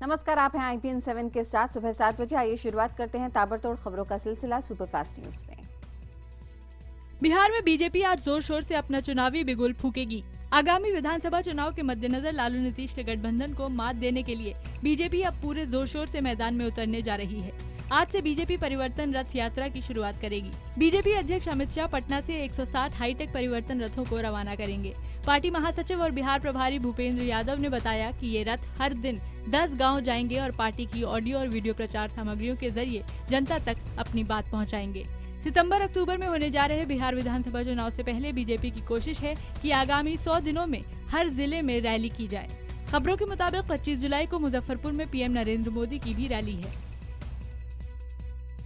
नमस्कार, आप हैं IPN 7 के साथ। सुबह 7 बजे आइए शुरुआत करते हैं ताबड़तोड़ खबरों का सिलसिला सुपरफास्ट न्यूज में। बिहार में बीजेपी आज जोर शोर से अपना चुनावी बिगुल फूकेगी। आगामी विधानसभा चुनाव के मद्देनजर लालू नीतीश के गठबंधन को मात देने के लिए बीजेपी अब पूरे जोर शोर से मैदान में उतरने जा रही है। आज से बीजेपी परिवर्तन रथ यात्रा की शुरुआत करेगी। बीजेपी अध्यक्ष अमित शाह पटना से 160 हाईटेक परिवर्तन रथों को रवाना करेंगे। पार्टी महासचिव और बिहार प्रभारी भूपेंद्र यादव ने बताया कि ये रथ हर दिन 10 गांव जाएंगे और पार्टी की ऑडियो और वीडियो प्रचार सामग्रियों के जरिए जनता तक अपनी बात पहुंचाएंगे। सितंबर-अक्टूबर में होने जा रहे बिहार विधानसभा चुनाव से पहले बीजेपी की कोशिश है कि आगामी 100 दिनों में हर जिले में रैली की जाए। खबरों के मुताबिक 25 जुलाई को मुजफ्फरपुर में पीएम नरेंद्र मोदी की भी रैली है।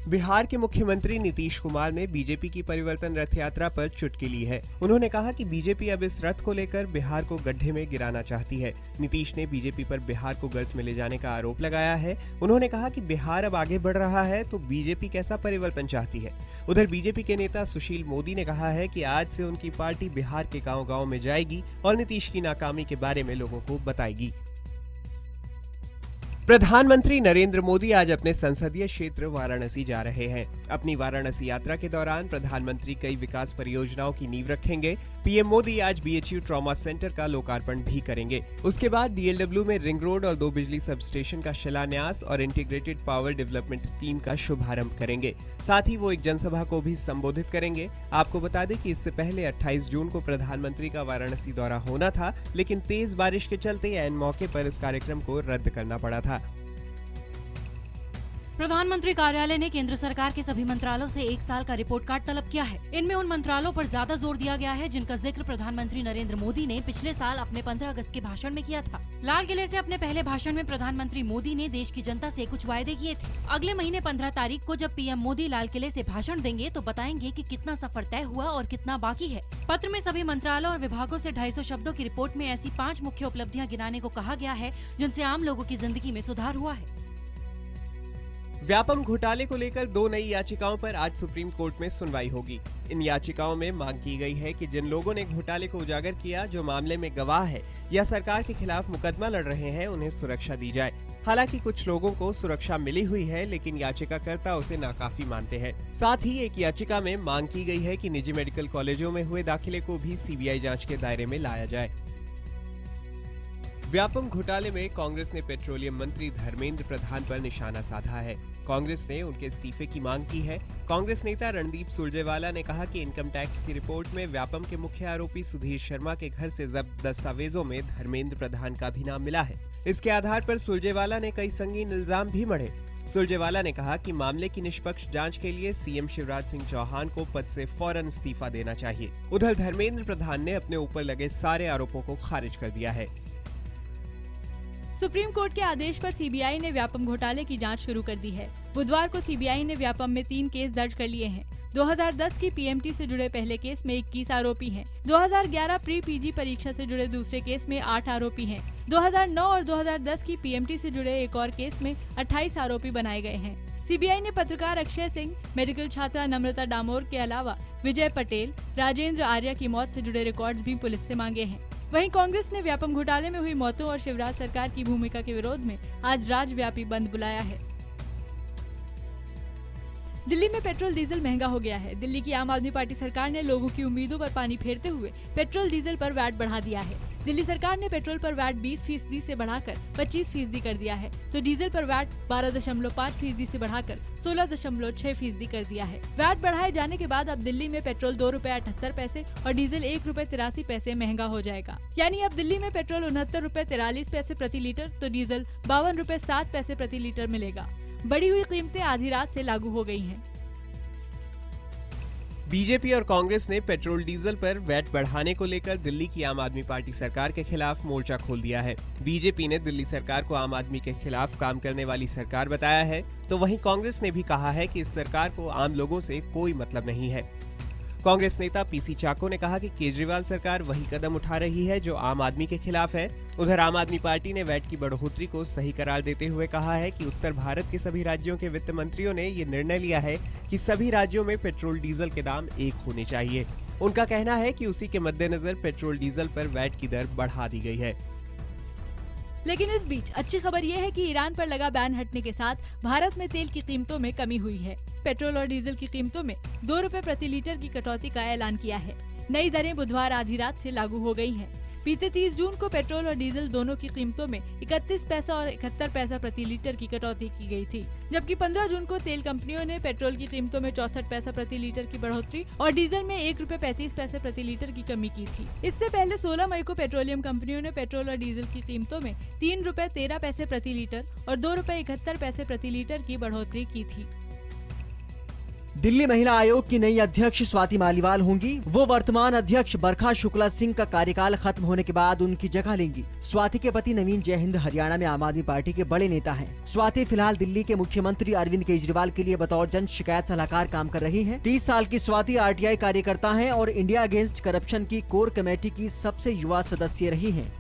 बिहार के मुख्यमंत्री नीतीश कुमार ने बीजेपी की परिवर्तन रथ यात्रा पर चुटकी ली है। उन्होंने कहा कि बीजेपी अब इस रथ को लेकर बिहार को गड्ढे में गिराना चाहती है। नीतीश ने बीजेपी पर बिहार को गर्त में ले जाने का आरोप लगाया है। उन्होंने कहा कि बिहार अब आगे बढ़ रहा है तो बीजेपी कैसा परिवर्तन चाहती है। उधर बीजेपी के नेता सुशील मोदी ने कहा है कि आज से उनकी पार्टी बिहार के गाँव-गाँव में जाएगी और नीतीश की नाकामी के बारे में लोगों को बताएगी। प्रधानमंत्री नरेंद्र मोदी आज अपने संसदीय क्षेत्र वाराणसी जा रहे हैं। अपनी वाराणसी यात्रा के दौरान प्रधानमंत्री कई विकास परियोजनाओं की नींव रखेंगे। पीएम मोदी आज BHU ट्रॉमा सेंटर का लोकार्पण भी करेंगे। उसके बाद DLW में रिंग रोड और 2 बिजली सब स्टेशन का शिलान्यास और इंटीग्रेटेड पावर डेवलपमेंट स्कीम का शुभारंभ करेंगे। साथ ही वो एक जनसभा को भी संबोधित करेंगे। आपको बता दें कि इससे पहले 28 जून को प्रधानमंत्री का वाराणसी दौरा होना था, लेकिन तेज बारिश के चलते ऐन मौके पर इस कार्यक्रम को रद्द करना पड़ा था। प्रधानमंत्री कार्यालय ने केंद्र सरकार के सभी मंत्रालयों से 1 साल का रिपोर्ट कार्ड तलब किया है। इनमें उन मंत्रालयों पर ज्यादा जोर दिया गया है जिनका जिक्र प्रधानमंत्री नरेंद्र मोदी ने पिछले साल अपने 15 अगस्त के भाषण में किया था। लाल किले से अपने पहले भाषण में प्रधानमंत्री मोदी ने देश की जनता से कुछ वायदे किए थे। अगले महीने 15 तारीख को जब पीएम मोदी लाल किले से भाषण देंगे तो बताएंगे कि कितना सफर तय हुआ और कितना बाकी है। पत्र में सभी मंत्रालयों और विभागों से 250 शब्दों की रिपोर्ट में ऐसी 5 मुख्य उपलब्धियाँ गिनाने को कहा गया है जिनसे आम लोगों की जिंदगी में सुधार हुआ है। व्यापम घोटाले को लेकर 2 नई याचिकाओं पर आज सुप्रीम कोर्ट में सुनवाई होगी। इन याचिकाओं में मांग की गई है कि जिन लोगों ने घोटाले को उजागर किया, जो मामले में गवाह है या सरकार के खिलाफ मुकदमा लड़ रहे हैं, उन्हें सुरक्षा दी जाए। हालांकि कुछ लोगों को सुरक्षा मिली हुई है, लेकिन याचिकाकर्ता उसे नाकाफी मानते हैं। साथ ही एक याचिका में मांग की गई है कि निजी मेडिकल कॉलेजों में हुए दाखिले को भी CBI जाँच के दायरे में लाया जाए। व्यापम घोटाले में कांग्रेस ने पेट्रोलियम मंत्री धर्मेंद्र प्रधान पर निशाना साधा है। कांग्रेस ने उनके इस्तीफे की मांग की है। कांग्रेस नेता रणदीप सुरजेवाला ने कहा कि इनकम टैक्स की रिपोर्ट में व्यापम के मुख्य आरोपी सुधीर शर्मा के घर से जब्त दस्तावेजों में धर्मेंद्र प्रधान का भी नाम मिला है। इसके आधार पर सुरजेवाला ने कई संगीन इल्जाम भी मढ़े। सुरजेवाला ने कहा कि मामले की निष्पक्ष जांच के लिए CM शिवराज सिंह चौहान को पद से फौरन इस्तीफा देना चाहिए। उधर धर्मेंद्र प्रधान ने अपने ऊपर लगे सारे आरोपों को खारिज कर दिया है। सुप्रीम कोर्ट के आदेश पर CBI ने व्यापम घोटाले की जांच शुरू कर दी है। बुधवार को CBI ने व्यापम में 3 केस दर्ज कर लिए हैं। 2010 की PMT से जुड़े पहले केस में 21 आरोपी हैं। 2011 प्री PG परीक्षा से जुड़े दूसरे केस में 8 आरोपी हैं। 2009 और 2010 की PMT से जुड़े एक और केस में 28 आरोपी बनाए गए हैं। CBI ने पत्रकार अक्षय सिंह, मेडिकल छात्रा नम्रता डामोर के अलावा विजय पटेल, राजेंद्र आर्या की मौत से जुड़े रिकॉर्ड्स भी पुलिस से मांगे हैं। वहीं कांग्रेस ने व्यापम घोटाले में हुई मौतों और शिवराज सरकार की भूमिका के विरोध में आज राज्यव्यापी बंद बुलाया है। दिल्ली में पेट्रोल डीजल महंगा हो गया है। दिल्ली की आम आदमी पार्टी सरकार ने लोगों की उम्मीदों पर पानी फेरते हुए पेट्रोल डीजल पर वैट बढ़ा दिया है। दिल्ली सरकार ने पेट्रोल पर वैट 20% से बढ़ाकर 25% कर दिया है, तो डीजल पर वैट 12.5% से बढ़ाकर 16.6% कर दिया है। वैट बढ़ाए जाने के बाद अब दिल्ली में पेट्रोल 2 रुपए 78 पैसे और डीजल 1 रुपए 83 पैसे महंगा हो जाएगा। यानी अब दिल्ली में पेट्रोल 69 रुपए 43 पैसे प्रति लीटर तो डीजल 52 रुपए 7 पैसे प्रति लीटर मिलेगा। बढ़ी हुई कीमतें आधी रात से लागू हो गई हैं। बीजेपी और कांग्रेस ने पेट्रोल डीजल पर वैट बढ़ाने को लेकर दिल्ली की आम आदमी पार्टी सरकार के खिलाफ मोर्चा खोल दिया है। बीजेपी ने दिल्ली सरकार को आम आदमी के खिलाफ काम करने वाली सरकार बताया है, तो वहीं कांग्रेस ने भी कहा है कि इस सरकार को आम लोगों से कोई मतलब नहीं है। कांग्रेस नेता PC चाको ने कहा कि केजरीवाल सरकार वही कदम उठा रही है जो आम आदमी के खिलाफ है। उधर आम आदमी पार्टी ने वैट की बढ़ोतरी को सही करार देते हुए कहा है कि उत्तर भारत के सभी राज्यों के वित्त मंत्रियों ने ये निर्णय लिया है कि सभी राज्यों में पेट्रोल डीजल के दाम एक होने चाहिए। उनका कहना है कि उसी के मद्देनजर पेट्रोल डीजल पर वैट की दर बढ़ा दी गई है। लेकिन इस बीच अच्छी खबर ये है कि ईरान पर लगा बैन हटने के साथ भारत में तेल की कीमतों में कमी हुई है। पेट्रोल और डीजल की कीमतों में 2 रुपए प्रति लीटर की कटौती का ऐलान किया है। नई दरें बुधवार आधी रात से लागू हो गई हैं। बीते 30 जून को पेट्रोल और डीजल दोनों की कीमतों में 31 पैसा और 71 पैसा प्रति लीटर की कटौती की गई थी, जबकि 15 जून को तेल कंपनियों ने पेट्रोल की कीमतों में 64 पैसा प्रति लीटर की बढ़ोतरी और डीजल में 1 रुपए 35 पैसे प्रति लीटर की कमी की थी। इससे पहले 16 मई को पेट्रोलियम कंपनियों ने पेट्रोल और डीजल की कीमतों में 3 रुपए 13 पैसे प्रति लीटर और 2 रुपए 71 पैसे प्रति लीटर की बढ़ोतरी की थी। दिल्ली महिला आयोग की नई अध्यक्ष स्वाति मालीवाल होंगी। वो वर्तमान अध्यक्ष बरखा शुक्ला सिंह का कार्यकाल खत्म होने के बाद उनकी जगह लेंगी। स्वाति के पति नवीन जयहिंद हरियाणा में आम आदमी पार्टी के बड़े नेता हैं। स्वाति फिलहाल दिल्ली के मुख्यमंत्री अरविंद केजरीवाल के लिए बतौर जन शिकायत सलाहकार काम कर रही हैं। 30 साल की स्वाति आरटीआई कार्यकर्ता हैं और इंडिया अगेंस्ट करप्शन की कोर कमेटी की सबसे युवा सदस्य रही हैं।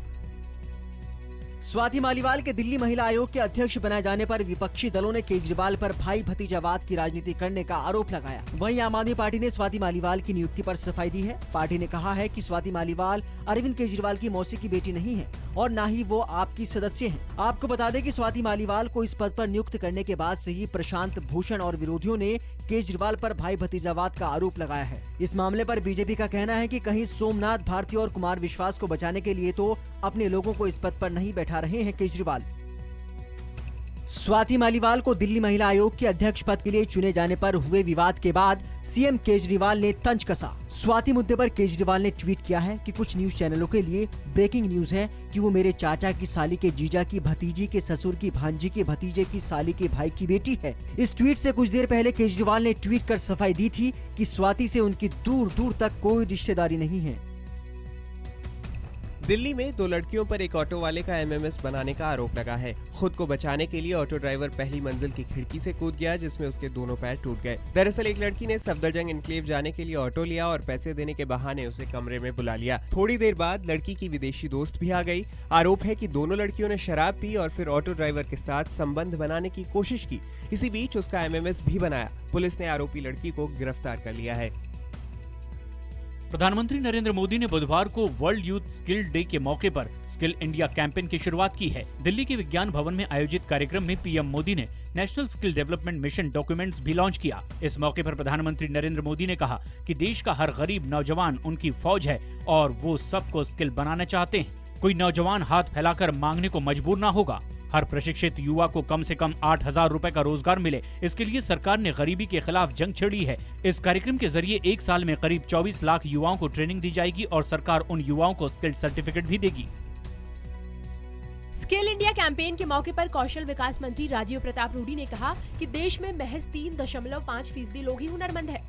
स्वाति मालीवाल के दिल्ली महिला आयोग के अध्यक्ष बनाए जाने पर विपक्षी दलों ने केजरीवाल पर भाई भतीजावाद की राजनीति करने का आरोप लगाया। वहीं आम आदमी पार्टी ने स्वाति मालीवाल की नियुक्ति पर सफाई दी है। पार्टी ने कहा है कि स्वाति मालीवाल अरविंद केजरीवाल की मौसी की बेटी नहीं है और न ही वो आपकी सदस्य हैं। आपको बता दें कि स्वाति मालीवाल को इस पद पर नियुक्त करने के बाद से ही प्रशांत भूषण और विरोधियों ने केजरीवाल पर भाई भतीजावाद का आरोप लगाया है। इस मामले पर बीजेपी का कहना है कि कहीं सोमनाथ भारती और कुमार विश्वास को बचाने के लिए तो अपने लोगों को इस पद पर नहीं बैठा रहे हैं केजरीवाल। स्वाति मालीवाल को दिल्ली महिला आयोग के अध्यक्ष पद के लिए चुने जाने पर हुए विवाद के बाद सीएम केजरीवाल ने तंज कसा। स्वाति मुद्दे पर केजरीवाल ने ट्वीट किया है कि कुछ न्यूज चैनलों के लिए ब्रेकिंग न्यूज है कि वो मेरे चाचा की साली के जीजा की भतीजी के ससुर की भांजी के भतीजे की साली के भाई की बेटी है। इस ट्वीट से कुछ देर पहले केजरीवाल ने ट्वीट कर सफाई दी थी कि स्वाति से उनकी दूर दूर तक कोई रिश्तेदारी नहीं है। दिल्ली में 2 लड़कियों पर एक ऑटो वाले का एमएमएस बनाने का आरोप लगा है। खुद को बचाने के लिए ऑटो ड्राइवर पहली मंजिल की खिड़की से कूद गया, जिसमें उसके दोनों पैर टूट गए। दरअसल एक लड़की ने सफदरजंग एनक्लेव जाने के लिए ऑटो लिया और पैसे देने के बहाने उसे कमरे में बुला लिया। थोड़ी देर बाद लड़की की विदेशी दोस्त भी आ गई। आरोप है कि दोनों लड़कियों ने शराब पी और फिर ऑटो ड्राइवर के साथ संबंध बनाने की कोशिश की। इसी बीच उसका एमएमएस भी बनाया। पुलिस ने आरोपी लड़की को गिरफ्तार कर लिया है। प्रधानमंत्री नरेंद्र मोदी ने बुधवार को वर्ल्ड यूथ स्किल डे के मौके पर स्किल इंडिया कैंपेन की शुरुआत की है। दिल्ली के विज्ञान भवन में आयोजित कार्यक्रम में पीएम मोदी ने national skill development mission documents भी लॉन्च किया। इस मौके पर प्रधानमंत्री नरेंद्र मोदी ने कहा कि देश का हर गरीब नौजवान उनकी फौज है और वो सबको स्किल बनाना चाहते हैं। कोई नौजवान हाथ फैलाकर मांगने को मजबूर न होगा। हर प्रशिक्षित युवा को कम से कम 8,000 रुपए का रोजगार मिले, इसके लिए सरकार ने गरीबी के खिलाफ जंग छेड़ी है। इस कार्यक्रम के जरिए 1 साल में करीब 24 लाख युवाओं को ट्रेनिंग दी जाएगी और सरकार उन युवाओं को स्किल सर्टिफिकेट भी देगी। स्किल इंडिया कैंपेन के मौके पर कौशल विकास मंत्री राजीव प्रताप रूडी ने कहा कि देश में महज 3.5% लोग ही हुनरमंद है।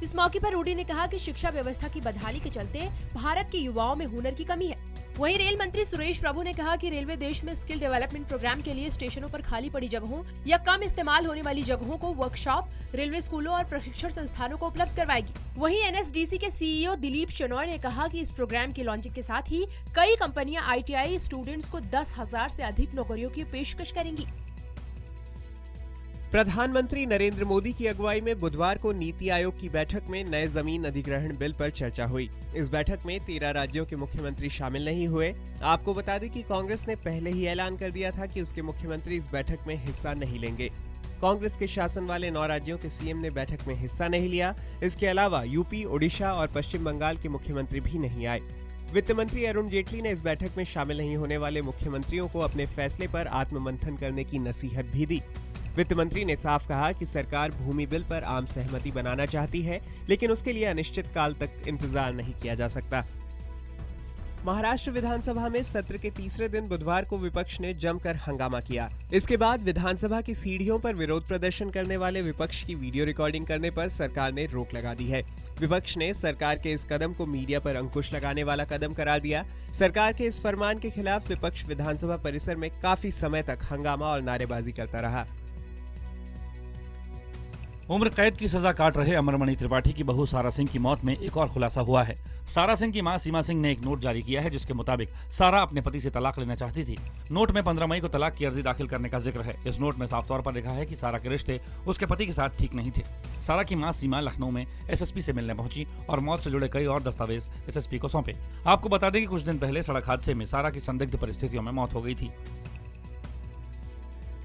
इस मौके पर रूडी ने कहा कि शिक्षा व्यवस्था की बदहाली के चलते भारत के युवाओं में हुनर की कमी है। वहीं रेल मंत्री सुरेश प्रभु ने कहा कि रेलवे देश में स्किल डेवलपमेंट प्रोग्राम के लिए स्टेशनों पर खाली पड़ी जगहों या कम इस्तेमाल होने वाली जगहों को वर्कशॉप, रेलवे स्कूलों और प्रशिक्षण संस्थानों को उपलब्ध करवाएगी। वहीं एनएसडीसी के सीईओ दिलीप शेनॉय ने कहा कि इस प्रोग्राम की लॉन्चिंग के साथ ही कई कंपनियां आईटीआई स्टूडेंट्स को 10,000 से अधिक नौकरियों की पेशकश करेंगी। प्रधानमंत्री नरेंद्र मोदी की अगुवाई में बुधवार को नीति आयोग की बैठक में नए जमीन अधिग्रहण बिल पर चर्चा हुई। इस बैठक में 13 राज्यों के मुख्यमंत्री शामिल नहीं हुए। आपको बता दें कि कांग्रेस ने पहले ही ऐलान कर दिया था कि उसके मुख्यमंत्री इस बैठक में हिस्सा नहीं लेंगे। कांग्रेस के शासन वाले 9 राज्यों के सीएम ने बैठक में हिस्सा नहीं लिया। इसके अलावा यूपी, ओडिशा और पश्चिम बंगाल के मुख्यमंत्री भी नहीं आए। वित्त मंत्री अरुण जेटली ने इस बैठक में शामिल नहीं होने वाले मुख्यमंत्रियों को अपने फैसले पर आत्ममंथन करने की नसीहत भी दी। वित्त मंत्री ने साफ कहा कि सरकार भूमि बिल पर आम सहमति बनाना चाहती है, लेकिन उसके लिए अनिश्चित काल तक इंतजार नहीं किया जा सकता। महाराष्ट्र विधानसभा में सत्र के तीसरे दिन बुधवार को विपक्ष ने जमकर हंगामा किया। इसके बाद विधानसभा की सीढ़ियों पर विरोध प्रदर्शन करने वाले विपक्ष की वीडियो रिकॉर्डिंग करने पर सरकार ने रोक लगा दी है। विपक्ष ने सरकार के इस कदम को मीडिया पर अंकुश लगाने वाला कदम करार दिया। सरकार के इस फरमान के खिलाफ विपक्ष विधानसभा परिसर में काफी समय तक हंगामा और नारेबाजी करता रहा। उम्र कैद की सजा काट रहे अमरमणि त्रिपाठी की बहू सारा सिंह की मौत में एक और खुलासा हुआ है। सारा सिंह की मां सीमा सिंह ने एक नोट जारी किया है जिसके मुताबिक सारा अपने पति से तलाक लेना चाहती थी। नोट में 15 मई को तलाक की अर्जी दाखिल करने का जिक्र है। इस नोट में साफ तौर पर लिखा है कि सारा के रिश्ते उसके पति के साथ ठीक नहीं थे। सारा की मां सीमा लखनऊ में एसएसपी से मिलने पहुंची और मौत से जुड़े कई और दस्तावेज एसएसपी को सौंपे। आपको बता दें कि कुछ दिन पहले सड़क हादसे में सारा की संदिग्ध परिस्थितियों में मौत हो गई थी।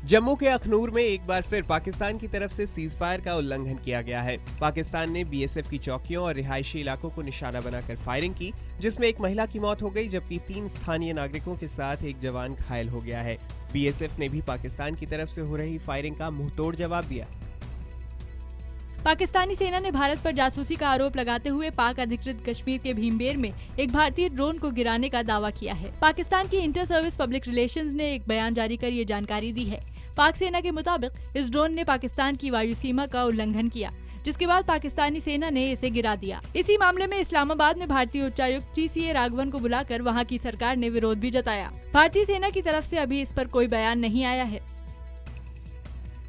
जम्मू के अखनूर में एक बार फिर पाकिस्तान की तरफ से सीज फायर का उल्लंघन किया गया है। पाकिस्तान ने बीएसएफ की चौकियों और रिहायशी इलाकों को निशाना बनाकर फायरिंग की, जिसमें एक महिला की मौत हो गई जबकि 3 स्थानीय नागरिकों के साथ एक जवान घायल हो गया है। बीएसएफ ने भी पाकिस्तान की तरफ से हो रही फायरिंग का मुंहतोड़ जवाब दिया। पाकिस्तानी सेना ने भारत पर जासूसी का आरोप लगाते हुए पाक अधिकृत कश्मीर के भीमबेर में एक भारतीय ड्रोन को गिराने का दावा किया है। पाकिस्तान की इंटर सर्विस पब्लिक रिलेशंस ने एक बयान जारी कर ये जानकारी दी है। पाक सेना के मुताबिक इस ड्रोन ने पाकिस्तान की वायु सीमा का उल्लंघन किया, जिसके बाद पाकिस्तानी सेना ने इसे गिरा दिया। इसी मामले में इस्लामाबाद में भारतीय उच्चायुक्त TCA राघवन को बुलाकर वहां की सरकार ने विरोध भी जताया। भारतीय सेना की तरफ से अभी इस पर कोई बयान नहीं आया है।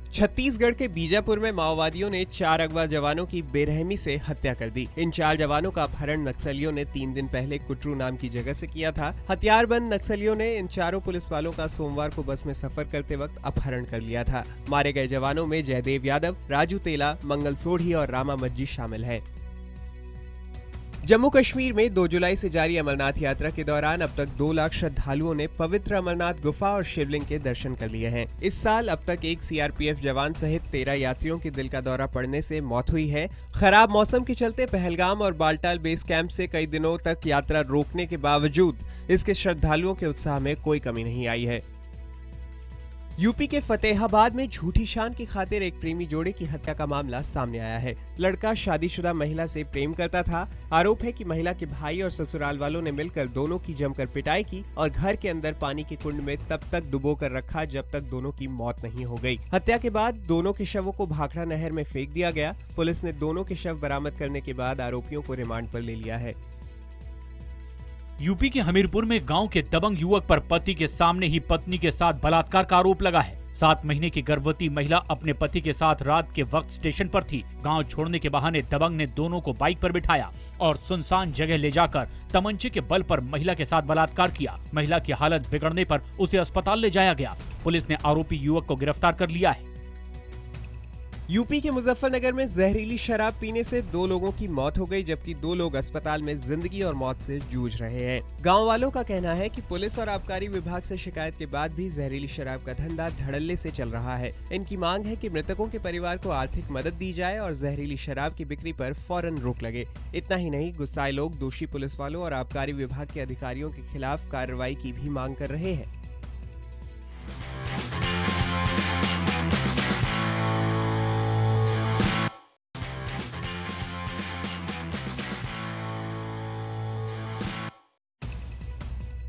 छत्तीसगढ़ के बीजापुर में माओवादियों ने 4 अगवा जवानों की बेरहमी से हत्या कर दी। इन 4 जवानों का अपहरण नक्सलियों ने 3 दिन पहले कुटरू नाम की जगह से किया था। हथियारबंद नक्सलियों ने इन 4 पुलिस वालों का सोमवार को बस में सफर करते वक्त अपहरण कर लिया था। मारे गए जवानों में जयदेव यादव, राजू तेला, मंगल सोढ़ी और रामा मज्जी शामिल हैं। जम्मू कश्मीर में 2 जुलाई से जारी अमरनाथ यात्रा के दौरान अब तक 2 लाख श्रद्धालुओं ने पवित्र अमरनाथ गुफा और शिवलिंग के दर्शन कर लिए हैं। इस साल अब तक एक सीआरपीएफ जवान सहित 13 यात्रियों की दिल का दौरा पड़ने से मौत हुई है। खराब मौसम के चलते पहलगाम और बालटाल बेस कैंप से कई दिनों तक यात्रा रोकने के बावजूद इसके श्रद्धालुओं के उत्साह में कोई कमी नहीं आई है। यूपी के फतेहाबाद में झूठी शान की खातिर एक प्रेमी जोड़े की हत्या का मामला सामने आया है। लड़का शादीशुदा महिला से प्रेम करता था। आरोप है कि महिला के भाई और ससुराल वालों ने मिलकर दोनों की जमकर पिटाई की और घर के अंदर पानी के कुंड में तब तक डुबो कर रखा जब तक दोनों की मौत नहीं हो गई। हत्या के बाद दोनों के शवों को भाखड़ा नहर में फेंक दिया गया। पुलिस ने दोनों के शव बरामद करने के बाद आरोपियों को रिमांड पर ले लिया है। यूपी के हमीरपुर में गांव के दबंग युवक पर पति के सामने ही पत्नी के साथ बलात्कार का आरोप लगा है। 7 महीने की गर्भवती महिला अपने पति के साथ रात के वक्त स्टेशन पर थी। गांव छोड़ने के बहाने दबंग ने दोनों को बाइक पर बिठाया और सुनसान जगह ले जाकर तमंचे के बल पर महिला के साथ बलात्कार किया। महिला की हालत बिगड़ने पर उसे अस्पताल ले जाया गया। पुलिस ने आरोपी युवक को गिरफ्तार कर लिया है। यूपी के मुजफ्फरनगर में जहरीली शराब पीने से 2 लोगों की मौत हो गई जबकि 2 लोग अस्पताल में जिंदगी और मौत से जूझ रहे हैं। गांव वालों का कहना है कि पुलिस और आबकारी विभाग से शिकायत के बाद भी जहरीली शराब का धंधा धड़ल्ले से चल रहा है। इनकी मांग है कि मृतकों के परिवार को आर्थिक मदद दी जाए और जहरीली शराब की बिक्री पर फौरन रोक लगे। इतना ही नहीं, गुस्साए लोग दोषी पुलिस वालों और आबकारी विभाग के अधिकारियों के खिलाफ कार्रवाई की भी मांग कर रहे हैं।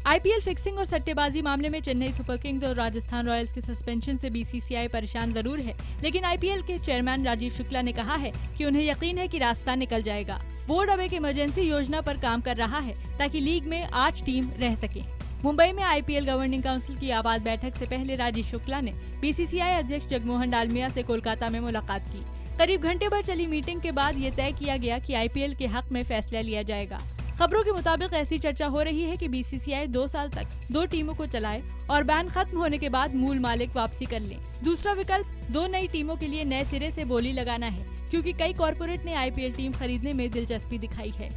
आईपीएल फिक्सिंग और सट्टेबाजी मामले में चेन्नई सुपर किंग्स और राजस्थान रॉयल्स के सस्पेंशन से बीसीसीआई परेशान जरूर है, लेकिन आईपीएल के चेयरमैन राजीव शुक्ला ने कहा है कि उन्हें यकीन है कि रास्ता निकल जाएगा। बोर्ड अब एक इमरजेंसी योजना पर काम कर रहा है ताकि लीग में 8 टीम रह सके। मुंबई में आईपीएल गवर्निंग काउंसिल की आपात बैठक से पहले राजीव शुक्ला ने बीसीसीआई अध्यक्ष जगमोहन डालमिया से कोलकाता में मुलाकात की। करीब घंटे भर चली मीटिंग के बाद ये तय किया गया कि आईपीएल के हक में फैसला लिया जाएगा। खबरों के मुताबिक ऐसी चर्चा हो रही है कि बीसीसीआई 2 साल तक 2 टीमों को चलाए और बैन खत्म होने के बाद मूल मालिक वापसी कर लें। दूसरा विकल्प 2 नई टीमों के लिए नए सिरे से बोली लगाना है, क्योंकि कई कॉर्पोरेट ने आईपीएल टीम खरीदने में दिलचस्पी दिखाई है।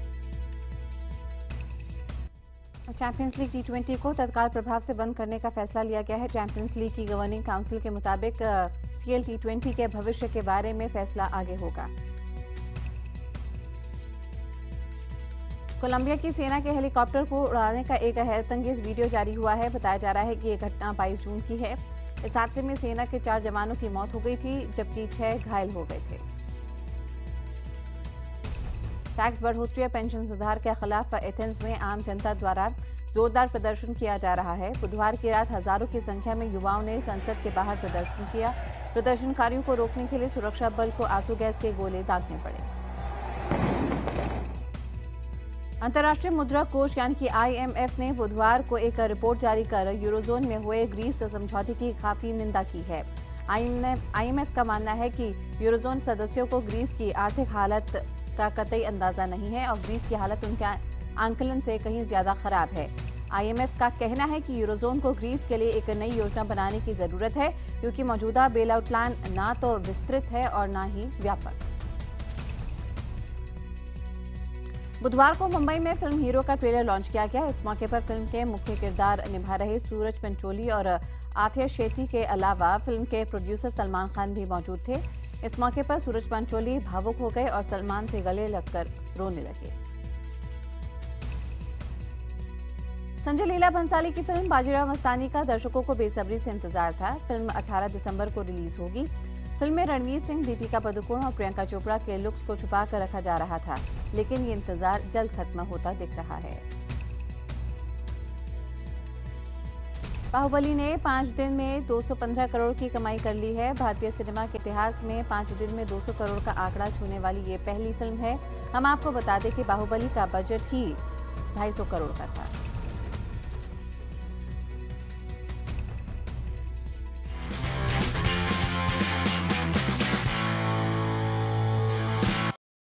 चैंपियंस लीग T20 को तत्काल प्रभाव से बंद करने का फैसला लिया गया है। चैंपियंस लीग की गवर्निंग काउंसिल के मुताबिक CL T20 के भविष्य के बारे में फैसला आगे होगा। कोलंबिया की सेना के हेलीकॉप्टर को उड़ाने का एक हैरतअंगेज वीडियो जारी हुआ है। बताया जा रहा है कि ये घटना 22 जून की है। इस हादसे में सेना के 4 जवानों की मौत हो गई थी जबकि 6 घायल हो गए थे। टैक्स बढ़ोतरी और पेंशन सुधार के खिलाफ एथेंस में आम जनता द्वारा जोरदार प्रदर्शन किया जा रहा है। बुधवार की रात हजारों की संख्या में युवाओं ने संसद के बाहर प्रदर्शन किया। प्रदर्शनकारियों को रोकने के लिए सुरक्षा बल को आंसू गैस के गोले दागने पड़े। अंतर्राष्ट्रीय मुद्रा कोष यानी कि IMF ने बुधवार को एक रिपोर्ट जारी कर यूरोजोन में हुए ग्रीस समझौते की काफी निंदा की है। IMF का मानना है कि यूरोजोन सदस्यों को ग्रीस की आर्थिक हालत का कतई अंदाजा नहीं है और ग्रीस की हालत उनके आंकलन से कहीं ज्यादा खराब है। IMF का कहना है कि यूरोजोन को ग्रीस के लिए एक नई योजना बनाने की जरूरत है, क्योंकि मौजूदा बेल आउट प्लान ना तो विस्तृत है और ना ही व्यापक। बुधवार को मुंबई में फिल्म हीरो का ट्रेलर लॉन्च किया गया। इस मौके पर फिल्म के मुख्य किरदार निभा रहे सूरज पंचोली और आथिया शेट्टी के अलावा फिल्म के प्रोड्यूसर सलमान खान भी मौजूद थे। इस मौके पर सूरज पंचोली भावुक हो गए और सलमान से गले लगकर रोने लगे। संजय लीला भंसाली की फिल्म बाजीराव मस्तानी का दर्शकों को बेसब्री से इंतजार था। फिल्म 18 दिसंबर को रिलीज होगी। फिल्म में रणवीर सिंह, दीपिका पादुकोण और प्रियंका चोपड़ा के लुक्स को छुपा कर रखा जा रहा था, लेकिन ये इंतजार जल्द खत्म होता दिख रहा है। बाहुबली ने 5 दिन में 215 करोड़ की कमाई कर ली है। भारतीय सिनेमा के इतिहास में 5 दिन में 200 करोड़ का आंकड़ा छूने वाली ये पहली फिल्म है। हम आपको बता दें कि बाहुबली का बजट ही 250 करोड़ का था।